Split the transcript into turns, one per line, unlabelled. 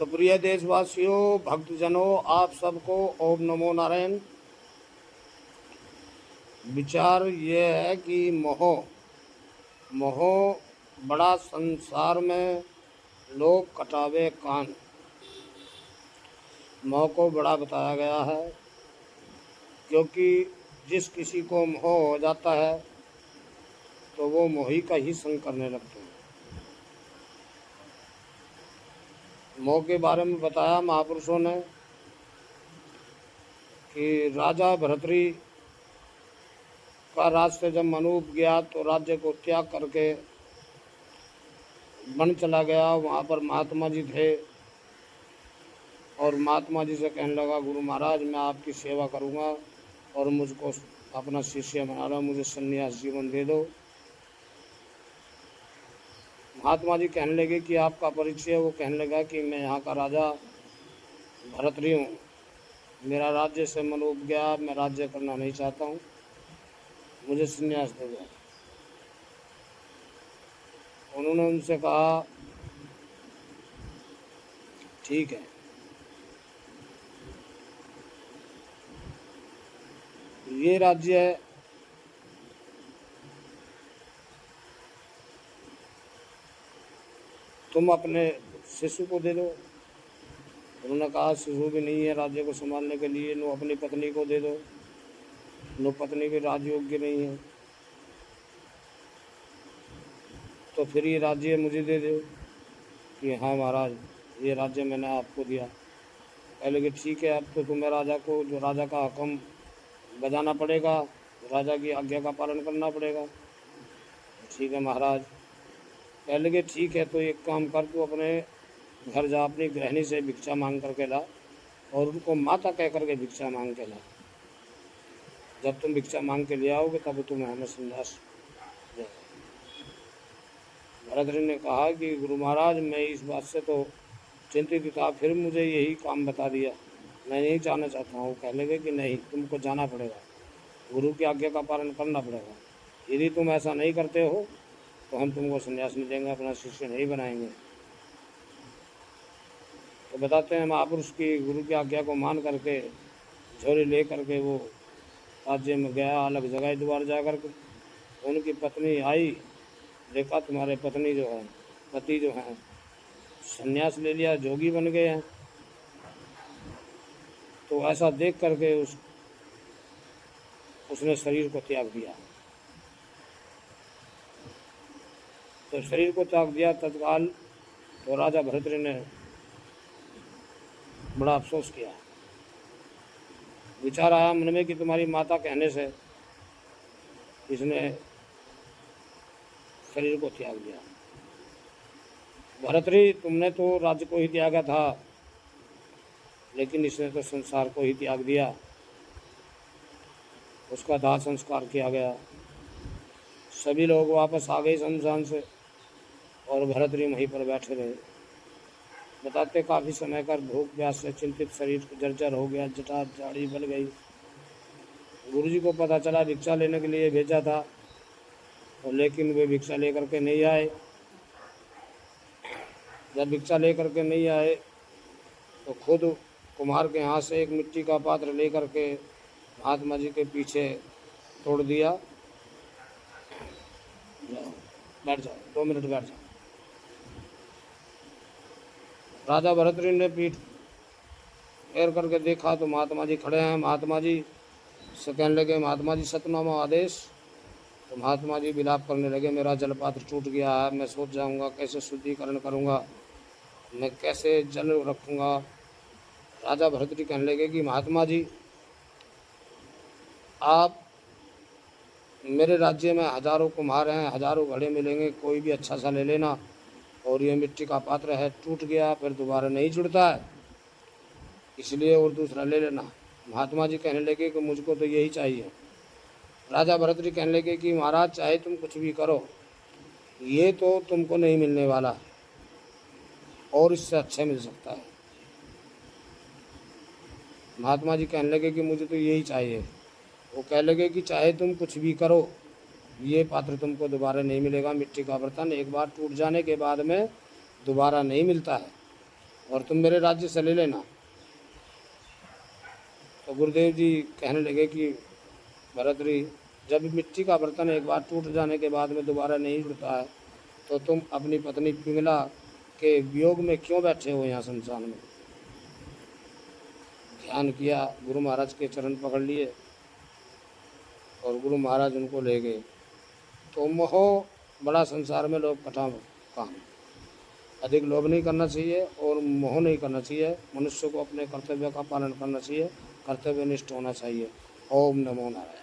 तो प्रिय देशवासियों, भक्तजनों, आप सबको ओम नमो नारायण। विचार ये है कि मोह मोह बड़ा संसार में लोग कटावे कान। मोह को बड़ा बताया गया है, क्योंकि जिस किसी को मोह हो जाता है तो वो मोही का ही संग करने लगते हैं। मोह के बारे में बताया महापुरुषों ने कि राजा भरतरी का राज से जब मनु गया तो राज्य को त्याग करके वन चला गया। वहाँ पर महात्मा जी थे और महात्मा जी से कहने लगा, गुरु महाराज मैं आपकी सेवा करूँगा और मुझको अपना शिष्य बना लो, मुझे सन्यास जीवन दे दो। महात्मा जी कहने लगे कि आपका परिचय? वो कहने लगा कि मैं यहाँ का राजा भरतरी हूँ, मेरा राज्य से मन उब गया, मैं राज्य करना नहीं चाहता हूँ, मुझे सन्यास दे दो। उन्होंने उनसे कहा ठीक है, ये राज्य तुम अपने शिशु को दे दो। उन्होंने कहा शिशु भी नहीं है राज्य को संभालने के लिए, नो अपनी पत्नी को दे दो, नो पत्नी भी राजयोग्य नहीं है, तो फिर ये राज्य मुझे दे दो। कि हाँ महाराज, ये राज्य मैंने आपको दिया। पहले कि ठीक है, अब तो तुम्हें राजा को, जो राजा का हुक्म बजाना पड़ेगा, राजा की आज्ञा का पालन करना पड़ेगा। ठीक है महाराज। पहले कि ठीक है, तो एक काम कर, तू अपने घर जा, अपनी गृहिणी से भिक्षा मांग करके ला और उनको माता कह करके भिक्षा मांग के ला। जब तुम भिक्षा मांग के ले आओगे तब तुम्हें हमें संन्यास देगा। भरतरी ने कहा कि गुरु महाराज मैं इस बात से तो चिंतित था, फिर मुझे यही काम बता दिया, मैं नहीं जाना चाहता हूँ। कह लगे कि नहीं, तुमको जाना पड़ेगा, गुरु की आज्ञा का पालन करना पड़ेगा। यदि तुम ऐसा नहीं करते हो तो हम तुमको संन्यास नहीं देंगे, अपना शिष्य नहीं बनाएंगे। तो बताते हैं महापुरुष की गुरु की आज्ञा को मान करके झोली ले करके वो राज्य में गया, अलग जगह द्वार जा कर के। उनकी पत्नी आई, देखा तुम्हारे पत्नी जो है, पति जो है संन्यास ले लिया, जोगी बन गए हैं। तो ऐसा देख करके उसने शरीर को त्याग दिया। तो शरीर को त्याग दिया तत्काल। तो राजा भरतरी ने बड़ा अफसोस किया। विचार आया मन में कि तुम्हारी माता कहने से इसने शरीर को त्याग दिया। भरतरी, तुमने तो राज्य को ही त्यागा था, लेकिन इसने तो संसार को ही त्याग दिया। उसका दाह संस्कार किया गया। सभी लोग वापस आ गए शमशान से और भरतरी वहीं पर बैठे रहे। बताते काफ़ी समय कर भूख प्यास से चिंतित शरीर जर्जर हो गया, जटा जाड़ी बल गई। गुरुजी को पता चला, भिक्षा लेने के लिए भेजा था और लेकिन वे भिक्षा लेकर के नहीं आए। जब भिक्षा लेकर के नहीं आए तो खुद कुम्हार के हाथ से एक मिट्टी का पात्र लेकर के महात्मा जी के पीछे तोड़ दिया। बैठ जाओ, 2 मिनट बैठ जाओ। राजा भरतरी ने पीठ फेर करके देखा तो महात्मा जी खड़े हैं। महात्मा जी से कहने लगे, महात्मा जी सतनामा आदेश। तो महात्मा जी विलाप करने लगे, मेरा जलपात्र टूट गया है, मैं सोच जाऊंगा कैसे शुद्धिकरण करूंगा, मैं कैसे जल रखूंगा। राजा भरतरी कहने लगे कि महात्मा जी, आप मेरे राज्य में हजारों कुम्हार हैं, हजारों घड़े मिलेंगे, कोई भी अच्छा सा ले लेना। और ये मिट्टी का पात्र है, टूट गया फिर दोबारा नहीं जुड़ता है, इसलिए और दूसरा ले लेना। महात्मा जी कहने लगे कि मुझको तो यही चाहिए। राजा भरतरी कहने लगे कि महाराज चाहे तुम कुछ भी करो, ये तो तुमको नहीं मिलने वाला और इससे अच्छा मिल सकता है। महात्मा जी कहने लगे कि मुझे तो यही चाहिए। वो कह लगे कि चाहे तुम कुछ भी करो, ये पात्र तुमको दोबारा नहीं मिलेगा। मिट्टी का बर्तन एक बार टूट जाने के बाद में दोबारा नहीं मिलता है। और तुम मेरे राज्य से ले लेना। तो गुरुदेव जी कहने लगे कि भरतरी, जब मिट्टी का बर्तन एक बार टूट जाने के बाद में दोबारा नहीं जुड़ता है, तो तुम अपनी पत्नी पिंगला के वियोग में क्यों बैठे हो यहाँ संसार में। ध्यान किया, गुरु महाराज के चरण पकड़ लिए और गुरु महाराज उनको ले गए। तो मोह बड़ा संसार में लोग कथा काम, अधिक लोभ नहीं करना चाहिए और मोह नहीं करना चाहिए। मनुष्य को अपने कर्तव्य का पालन करना चाहिए, कर्तव्यनिष्ठ होना चाहिए। ओम नमो नारायण।